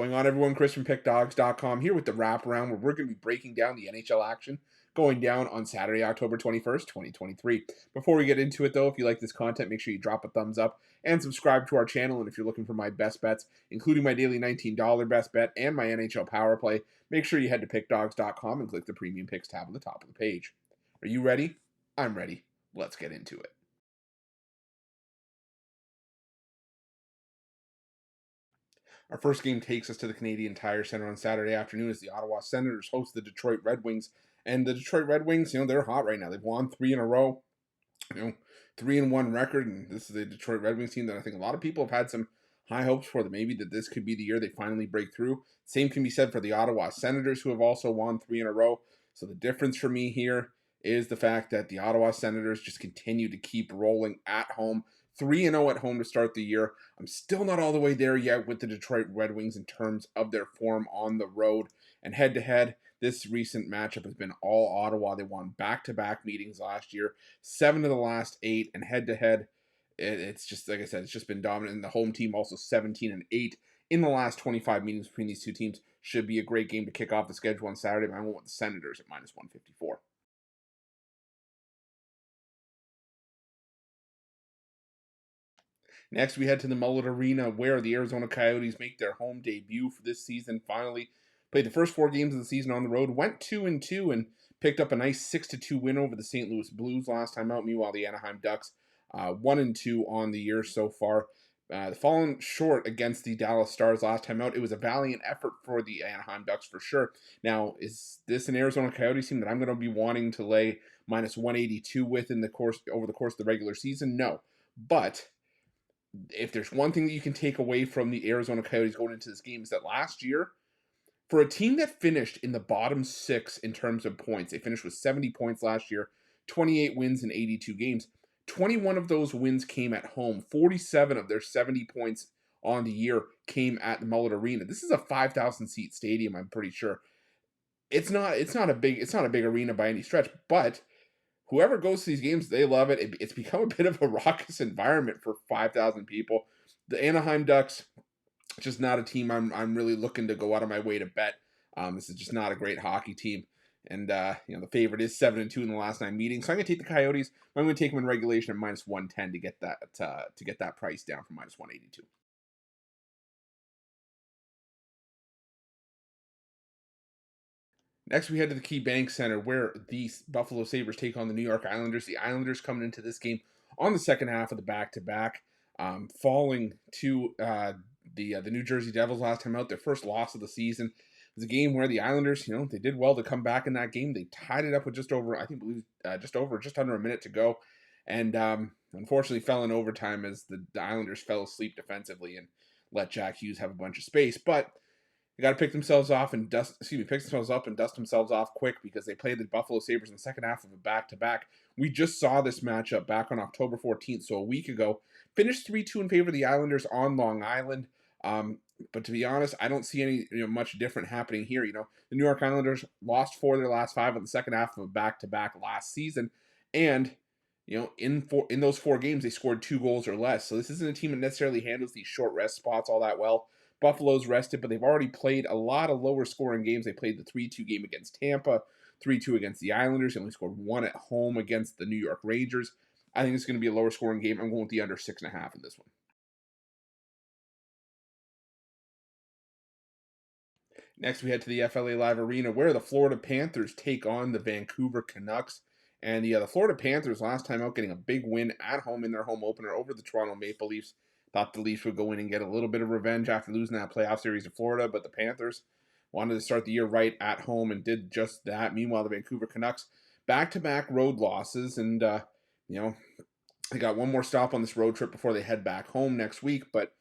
going on, everyone? Chris from Pickdawgz.com here with the Wraparound, where we're going to be breaking down the NHL action going down on Saturday, October 21st, 2023. Before we get into it, though, if you like this content, make sure you drop a thumbs up and subscribe to our channel. And if you're looking for my best bets, including my daily $19 best bet and my NHL power play, make sure you head to Pickdawgz.com and click the Premium Picks tab on the top of the page. Are you ready? I'm ready. Let's get into it. Our first game takes us to the Canadian Tire Center on Saturday afternoon as the Ottawa Senators host the Detroit Red Wings. And the Detroit Red Wings, they're hot right now. They've won 3 in a row, 3-1 record. And this is a Detroit Red Wings team that I think a lot of people have had some high hopes for, that maybe that this could be the year they finally break through. Same can be said for the Ottawa Senators, who have also won 3 in a row. So the difference for me here is the fact that the Ottawa Senators just continue to keep rolling at home. 3-0 at home to start the year. I'm still not all the way there yet with the Detroit Red Wings in terms of their form on the road. And head-to-head, this recent matchup has been all Ottawa. They won back-to-back meetings last year, 7 of the last 8, and head-to-head, it's just, like I said, it's just been dominant. And the home team also 17-8 in the last 25 meetings between these two teams. Should be a great game to kick off the schedule on Saturday, but I went with the Senators at minus 154. Next, we head to the Mullet Arena, where the Arizona Coyotes make their home debut for this season. Finally, played the first 4 games of the season on the road, went 2-2, and picked up a nice 6-2 win over the St. Louis Blues last time out. Meanwhile, the Anaheim Ducks 1-2 on the year so far. Fallen short against the Dallas Stars last time out. It was a valiant effort for the Anaheim Ducks for sure. Now, is this an Arizona Coyotes team that I'm going to be wanting to lay minus 182 with over the course of the regular season? No, but if there's one thing that you can take away from the Arizona Coyotes going into this game, is that last year, for a team that finished in the bottom 6 in terms of points, they finished with 70 points last year, 28 wins in 82 games. 21 of those wins came at home. 47 of their 70 points on the year came at the Mullet Arena. This is a 5,000 seat stadium, I'm pretty sure. It's not a big arena by any stretch, but whoever goes to these games, they love it. It's become a bit of a raucous environment for 5,000 people. The Anaheim Ducks, just not a team I'm really looking to go out of my way to bet. This is just not a great hockey team. And the favorite is 7-2 in the last 9 meetings. So I'm going to take the Coyotes. I'm going to take them in regulation at minus 110 to get that price down from minus 182. Next, we head to the KeyBank Center, where the Buffalo Sabres take on the New York Islanders. The Islanders coming into this game on the second half of the back-to-back, falling to the New Jersey Devils last time out, their first loss of the season. It was a game where the Islanders, they did well to come back in that game. They tied it up with just under a minute to go, and unfortunately fell in overtime as the Islanders fell asleep defensively and let Jack Hughes have a bunch of space. But they got to pick themselves up and dust themselves off quick, because they played the Buffalo Sabres in the second half of a back-to-back. We just saw this matchup back on October 14th, so a week ago. Finished 3-2 in favor of the Islanders on Long Island. But to be honest, I don't see any much different happening here. The New York Islanders lost 4 of their last 5 in the second half of a back-to-back last season, and in those 4 games they scored 2 goals or less. So this isn't a team that necessarily handles these short rest spots all that well. Buffalo's rested, but they've already played a lot of lower scoring games. They played the 3-2 game against Tampa, 3-2 against the Islanders. They only scored 1 at home against the New York Rangers. I think it's going to be a lower scoring game. I'm going with the under 6.5 in this one. Next, we head to the FLA Live Arena, where the Florida Panthers take on the Vancouver Canucks. And the Florida Panthers, last time out, getting a big win at home in their home opener over the Toronto Maple Leafs. Thought the Leafs would go in and get a little bit of revenge after losing that playoff series to Florida, but the Panthers wanted to start the year right at home and did just that. Meanwhile, the Vancouver Canucks, back-to-back road losses, and, they got one more stop on this road trip before they head back home next week, but,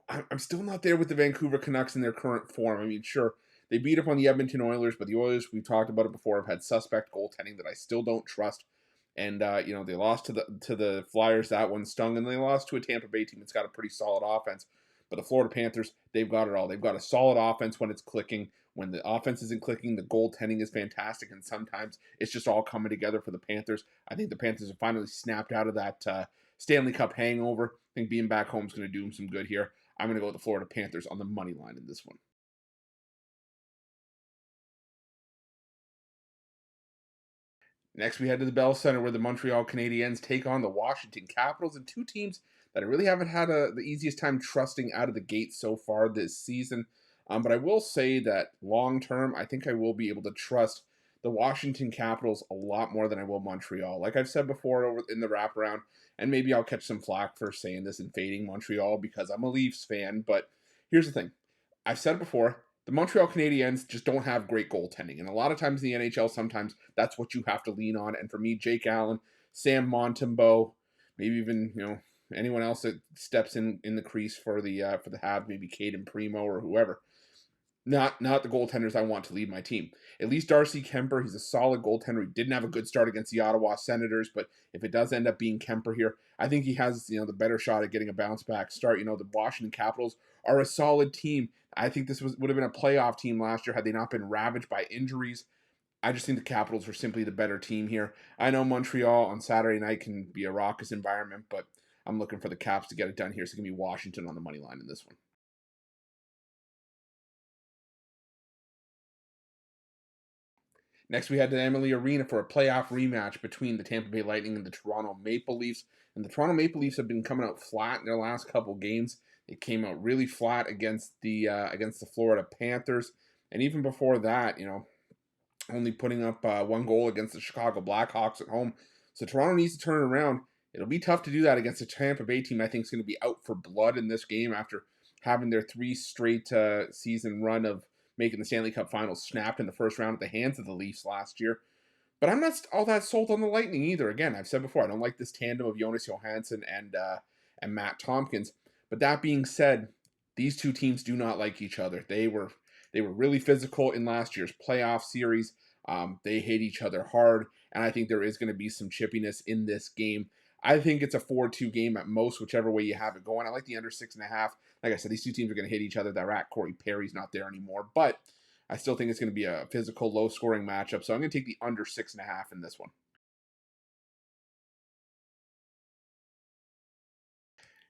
I'm still not there with the Vancouver Canucks in their current form. I mean, sure, they beat up on the Edmonton Oilers, but the Oilers, we've talked about it before, have had suspect goaltending that I still don't trust. And, they lost to the Flyers. That one stung. And they lost to a Tampa Bay team that's got a pretty solid offense. But the Florida Panthers, they've got it all. They've got a solid offense when it's clicking. When the offense isn't clicking, the goaltending is fantastic. And sometimes it's just all coming together for the Panthers. I think the Panthers have finally snapped out of that Stanley Cup hangover. I think being back home is going to do them some good here. I'm going to go with the Florida Panthers on the money line in this one. Next, we head to the Bell Center where the Montreal Canadiens take on the Washington Capitals, and two teams that I really haven't had the easiest time trusting out of the gate so far this season. But I will say that long term, I think I will be able to trust the Washington Capitals a lot more than I will Montreal. Like I've said before over in the wraparound, and maybe I'll catch some flack for saying this and fading Montreal because I'm a Leafs fan. But here's the thing: I've said it before, the Montreal Canadiens just don't have great goaltending. And a lot of times in the NHL, sometimes that's what you have to lean on. And for me, Jake Allen, Sam Montembeault, maybe even, anyone else that steps in the crease for the Habs, maybe Caden Primo or whoever. Not the goaltenders I want to lead my team. At least Darcy Kemper, he's a solid goaltender. He didn't have a good start against the Ottawa Senators, but if it does end up being Kemper here, I think he has the better shot at getting a bounce back start. The Washington Capitals are a solid team. I think this would have been a playoff team last year had they not been ravaged by injuries. I just think the Capitals are simply the better team here. I know Montreal on Saturday night can be a raucous environment, but I'm looking for the Caps to get it done here. So it's going to be Washington on the money line in this one. Next, we head to Emily Arena for a playoff rematch between the Tampa Bay Lightning and the Toronto Maple Leafs. And the Toronto Maple Leafs have been coming out flat in their last couple games. They came out really flat against the Florida Panthers, and even before that, only putting up one goal against the Chicago Blackhawks at home. So Toronto needs to turn it around. It'll be tough to do that against a Tampa Bay team I think is going to be out for blood in this game after having their 3 straight season run of making the Stanley Cup Finals snapped in the first round at the hands of the Leafs last year. But I'm not all that sold on the Lightning either. Again, I've said before, I don't like this tandem of Jonas Johansson and Matt Tompkins. But that being said, these two teams do not like each other. They were really physical in last year's playoff series. They hit each other hard, and I think there is going to be some chippiness in this game. I think it's a 4-2 game at most, whichever way you have it going. I like the under 6.5. Like I said, these two teams are going to hit each other. That rat Corey Perry's not there anymore, but I still think it's going to be a physical, low-scoring matchup. So I'm going to take the under 6.5 in this one.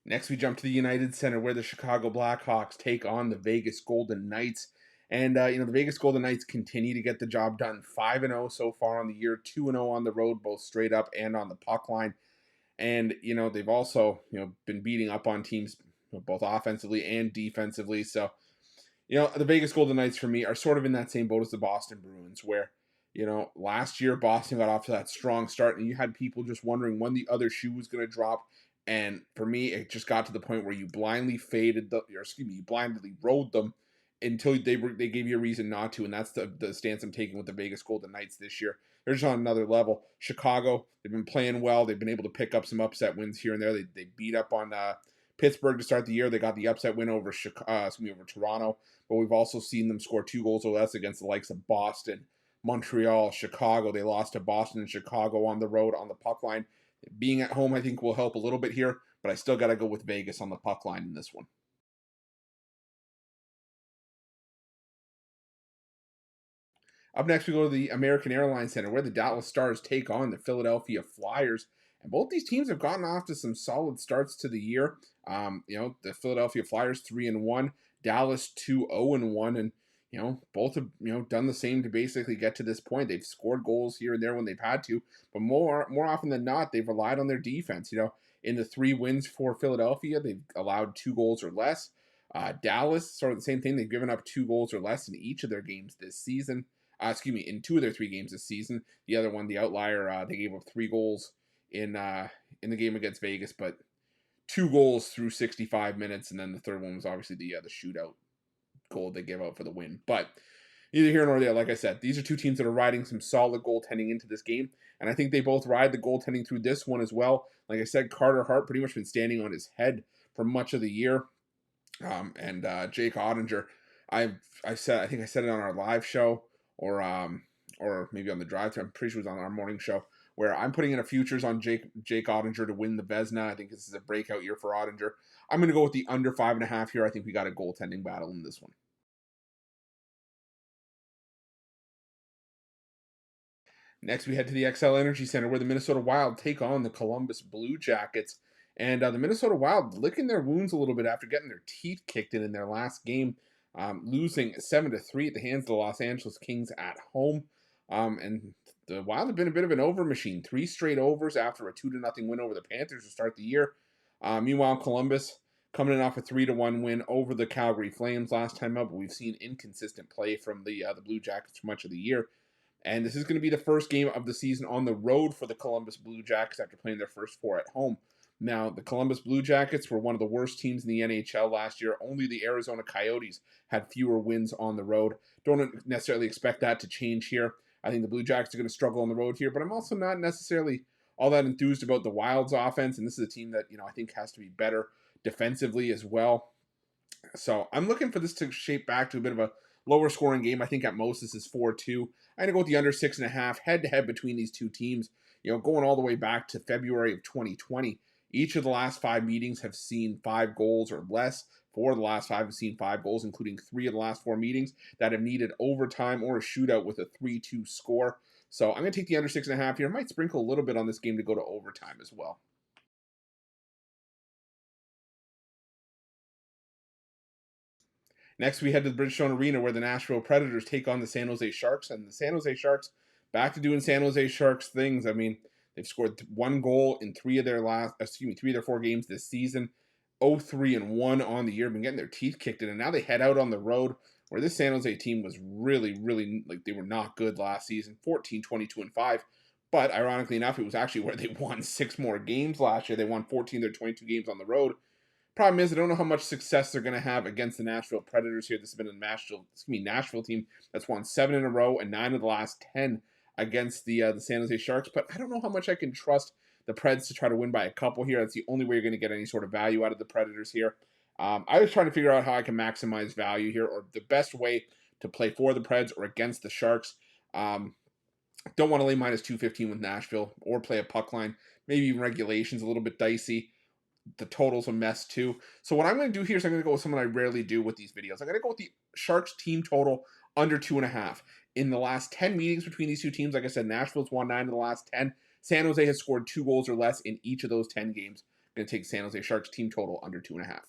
Next, we jump to the United Center where the Chicago Blackhawks take on the Vegas Golden Knights. And, the Vegas Golden Knights continue to get the job done. 5-0 so far on the year, 2-0 on the road, both straight up and on the puck line. And, they've also, been beating up on teams both offensively and defensively. So, the Vegas Golden Knights for me are sort of in that same boat as the Boston Bruins where, last year Boston got off to that strong start and you had people just wondering when the other shoe was going to drop. And for me, it just got to the point where you blindly you blindly rode them until they gave you a reason not to. And that's the stance I'm taking with the Vegas Golden Knights this year. They're just on another level. Chicago, they've been playing well. They've been able to pick up some upset wins here and there. They beat up on Pittsburgh to start the year. They got the upset win over over Toronto. But we've also seen them score 2 goals or less against the likes of Boston, Montreal, Chicago. They lost to Boston and Chicago on the road on the puck line. Being at home, I think, will help a little bit here, but I still got to go with Vegas on the puck line in this one. Up next, we go to the American Airlines Center where the Dallas Stars take on the Philadelphia Flyers. And both these teams have gotten off to some solid starts to the year. The Philadelphia Flyers 3-1, Dallas 2-0-1, and both have done the same to basically get to this point. They've scored goals here and there when they've had to, but more often than not, they've relied on their defense. In the 3 wins for Philadelphia, they've allowed 2 goals or less. Dallas, sort of the same thing. They've given up 2 goals or less in each of their games this season. In 2 of their 3 games this season. The other one, the outlier, they gave up 3 goals in the game against Vegas, but 2 goals through 65 minutes, and then the third one was obviously the shootout goal they gave out for the win. But neither here nor there. Like I said, these are 2 teams that are riding some solid goaltending into this game, and I think they both ride the goaltending through this one as well. Like I said, Carter Hart pretty much been standing on his head for much of the year, and Jake Ottinger. I think I said it on our live show or maybe on the drive. I'm pretty sure it was on our morning show where I'm putting in a futures on Jake Ottinger to win the Vezina. I think this is a breakout year for Ottinger. I'm going to go with the under 5.5 here. I think we got a goaltending battle in this one. Next, we head to the XL Energy Center where the Minnesota Wild take on the Columbus Blue Jackets. And the Minnesota Wild licking their wounds a little bit after getting their teeth kicked in their last game, losing 7-3 at the hands of the Los Angeles Kings at home. And the Wild have been a bit of an over machine. 3 straight overs after a 2-0 win over the Panthers to start the year. Meanwhile, Columbus coming in off a 3-1 win over the Calgary Flames last time out, but we've seen inconsistent play from the Blue Jackets for much of the year. And this is going to be the first game of the season on the road for the Columbus Blue Jackets after playing their first 4 at home. Now, the Columbus Blue Jackets were one of the worst teams in the NHL last year. Only the Arizona Coyotes had fewer wins on the road. Don't necessarily expect that to change here. I think the Blue Jackets are going to struggle on the road here, but I'm also not necessarily all that enthused about the Wild's offense, and this is a team that, I think has to be better defensively as well. So I'm looking for this to shape back to a bit of a lower scoring game. I think at most this is 4-2. I'm going to go with the under 6.5 head-to-head between these two teams. Going all the way back to February of 2020. Each of the last 5 meetings have seen 5 goals or less. 4 of the last 5 have seen 5 goals, including 3 of the last 4 meetings that have needed overtime or a shootout with a 3-2 score. So I'm going to take the under 6.5 here. I might sprinkle a little bit on this game to go to overtime as well. Next, we head to the Bridgestone Arena where the Nashville Predators take on the San Jose Sharks. And the San Jose Sharks back to doing San Jose Sharks things. I mean, they've scored 1 goal in 3 of their 4 games this season. 0-3-1 on the year. Been getting their teeth kicked in. And now they head out on the road where this San Jose team was really, really, they were not good last season. 14-22-5. But ironically enough, it was actually where they won 6 more games last year. They won 14 of their 22 games on the road. Problem is, I don't know how much success they're going to have against the Nashville Predators here. This has been a Nashville team that's won 7 in a row and 9 of the last 10 against the San Jose Sharks. But I don't know how much I can trust the Preds to try to win by a couple here. That's the only way you're going to get any sort of value out of the Predators here. I was trying to figure out how I can maximize value here, or the best way to play for the Preds or against the Sharks. Don't want to lay minus 215 with Nashville or play a puck line. Maybe even regulation's a little bit dicey. The total's a mess too. So what I'm going to do here is I'm going to go with someone I rarely do with these videos. I'm going to go with the Sharks team total under 2.5. In the last 10 meetings between these two teams, like I said, Nashville's won 9 of the last 10. San Jose has scored 2 goals or less in each of those 10 games. I'm going to take San Jose Sharks team total under 2.5.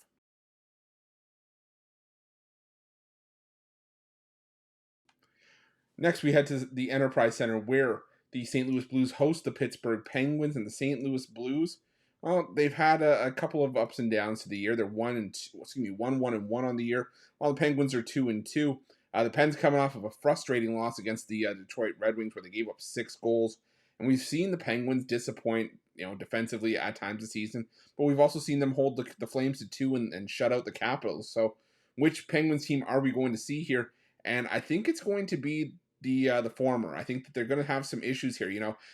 Next, we head to the Enterprise Center where the St. Louis Blues host the Pittsburgh Penguins, and the St. Louis Blues, well, they've had a couple of ups and downs to the year. They're 1-1-1 on the year, while the Penguins are 2-2. The Pens coming off of a frustrating loss against the Detroit Red Wings, where they gave up 6 goals, and we've seen the Penguins disappoint, defensively at times this season. But we've also seen them hold the Flames to 2 and shut out the Capitals. So, which Penguins team are we going to see here? And I think it's going to be the former. I think that they're going to have some issues here.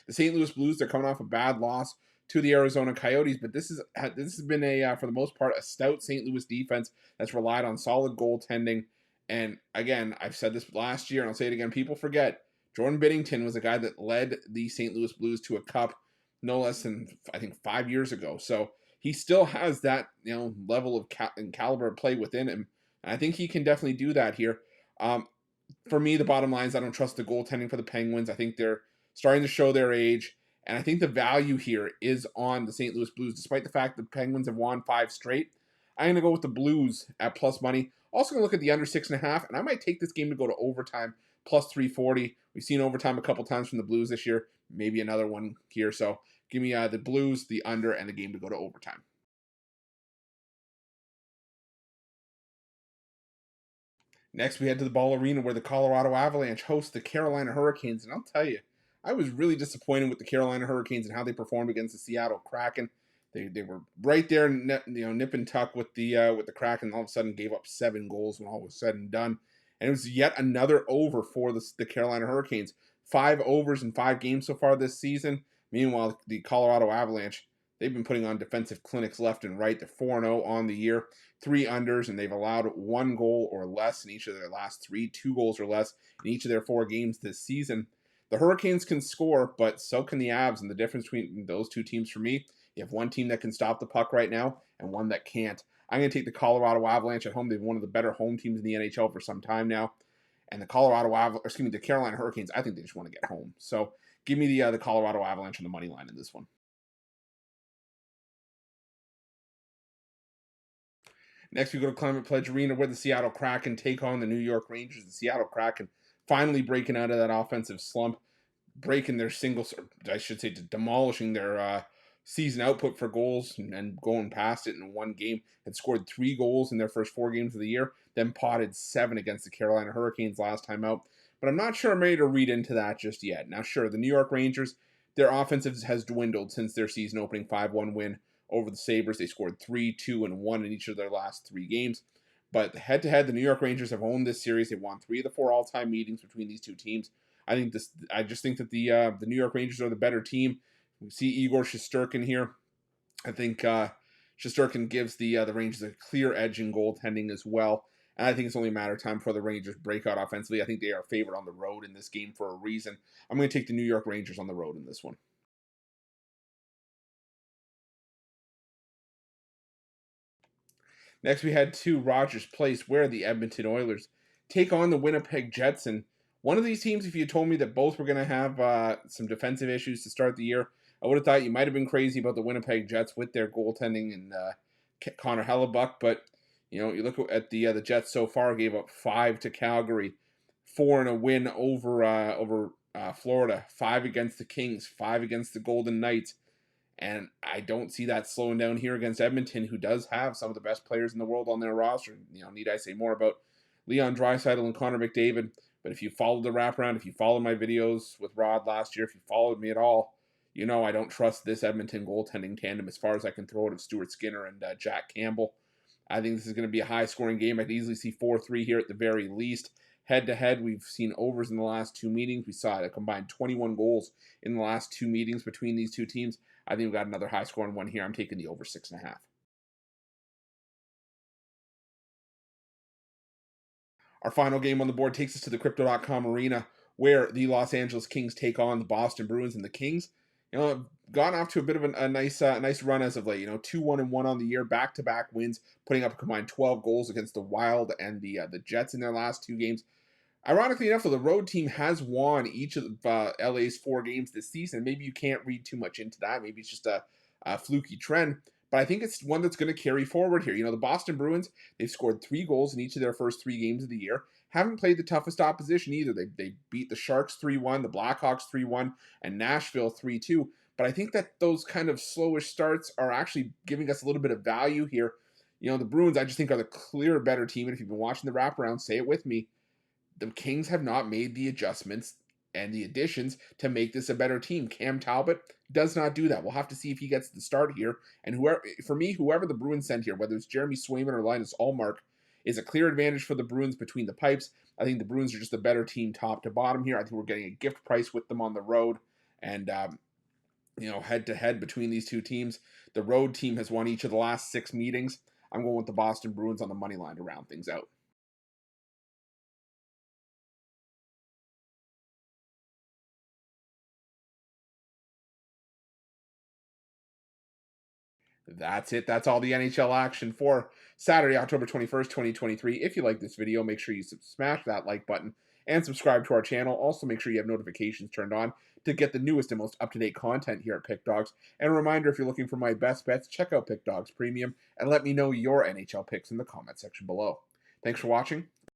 The St. Louis Blues, they're coming off a bad loss to the Arizona Coyotes, but this has been for the most part, a stout St. Louis defense that's relied on solid goaltending. And again, I've said this last year, and I'll say it again. People forget Jordan Binnington was a guy that led the St. Louis Blues to a cup no less than, I think, 5 years ago. So he still has that level of and caliber of play within him. And I think he can definitely do that here. For me, the bottom line is I don't trust the goaltending for the Penguins. I think they're starting to show their age. And I think the value here is on the St. Louis Blues, despite the fact the Penguins have won 5 straight. I'm going to go with the Blues at plus money. Also going to look at the under 6.5, and I might take this game to go to overtime, plus 340. We've seen overtime a couple times from the Blues this year. Maybe another one here. So give me the Blues, the under, and the game to go to overtime. Next, we head to the Ball Arena where the Colorado Avalanche host the Carolina Hurricanes. And I'll tell you, I was really disappointed with the Carolina Hurricanes and how they performed against the Seattle Kraken. They were right there, nip and tuck with the Kraken. And all of a sudden, gave up 7 goals when all was said and done. And it was yet another over for the Carolina Hurricanes. 5 overs in 5 games so far this season. Meanwhile, the Colorado Avalanche, they've been putting on defensive clinics left and right. They're 4-0 on the year, 3 unders, and they've allowed 1 goal or less in each of their last 3, 2 goals or less in each of their 4 games this season. The Hurricanes can score, but so can the Avs, and the difference between those two teams for me, you have one team that can stop the puck right now and one that can't. I'm going to take the Colorado Avalanche at home. They've been one of the better home teams in the NHL for some time now. And the the Carolina Hurricanes, I think they just want to get home. So give me the Colorado Avalanche on the money line in this one. Next, we go to Climate Pledge Arena where the Seattle Kraken take on the New York Rangers. The Seattle Kraken finally breaking out of that offensive slump, breaking their singles, I should say, demolishing their season output for goals and going past it in one game. Had scored 3 goals in their first 4 games of the year, then potted 7 against the Carolina Hurricanes last time out. But I'm not sure I'm ready to read into that just yet. Now, sure, the New York Rangers, their offensive has dwindled since their season opening 5-1 win over the Sabres. They scored 3, 2, and 1 in each of their last 3 games. But head-to-head, the New York Rangers have owned this series. They've won 3 of the 4 all-time meetings between these two teams. I just think that the New York Rangers are the better team. We see Igor Shesterkin here. I think Shesterkin gives the Rangers a clear edge in goaltending as well. And I think it's only a matter of time before the Rangers break out offensively. I think they are favored on the road in this game for a reason. I'm going to take the New York Rangers on the road in this one. Next, we head to Rogers Place, where the Edmonton Oilers take on the Winnipeg Jets. And one of these teams, if you told me that both were going to have some defensive issues to start the year, I would have thought you might have been crazy about the Winnipeg Jets with their goaltending and Connor Hellebuck. But you look at the Jets so far, gave up 5 to Calgary, 4 in a win over Florida, 5 against the Kings, 5 against the Golden Knights. And I don't see that slowing down here against Edmonton, who does have some of the best players in the world on their roster. Need I say more about Leon Draisaitl and Connor McDavid? But if you followed the wraparound, if you followed my videos with Rod last year, if you followed me at all, I don't trust this Edmonton goaltending tandem as far as I can throw it of Stuart Skinner and Jack Campbell. I think this is going to be a high-scoring game. I could easily see 4-3 here at the very least. Head-to-head, we've seen overs in the last 2 meetings. We saw a combined 21 goals in the last 2 meetings between these two teams. I think we've got another high-scoring one here. I'm taking the over 6.5. Our final game on the board takes us to the Crypto.com arena, where the Los Angeles Kings take on the Boston Bruins. And the Kings, have gone off to a bit of a nice run as of late. 2-1-1 on the year, back-to-back wins, putting up a combined 12 goals against the Wild and the Jets in their last 2 games. Ironically enough, though, the road team has won each of LA's 4 games this season. Maybe you can't read too much into that. Maybe it's just a fluky trend. But I think it's one that's going to carry forward here. The Boston Bruins, they've scored 3 goals in each of their first 3 games of the year. Haven't played the toughest opposition either. They beat the Sharks 3-1, the Blackhawks 3-1, and Nashville 3-2. But I think that those kind of slowish starts are actually giving us a little bit of value here. The Bruins, I just think, are the clear better team. And if you've been watching the wraparound, say it with me. The Kings have not made the adjustments and the additions to make this a better team. Cam Talbot does not do that. We'll have to see if he gets the start here. And whoever the Bruins send here, whether it's Jeremy Swayman or Linus Ullmark, is a clear advantage for the Bruins between the pipes. I think the Bruins are just a better team top to bottom here. I think we're getting a gift price with them on the road. And, head-to-head between these two teams, the road team has won each of the last 6 meetings. I'm going with the Boston Bruins on the money line to round things out. That's it. That's all the NHL action for Saturday, October 21st, 2023. If you like this video, make sure you smash that like button and subscribe to our channel. Also, make sure you have notifications turned on to get the newest and most up-to-date content here at Pick Dawgz. And a reminder, if you're looking for my best bets, check out Pick Dawgz Premium and let me know your NHL picks in the comment section below. Thanks for watching.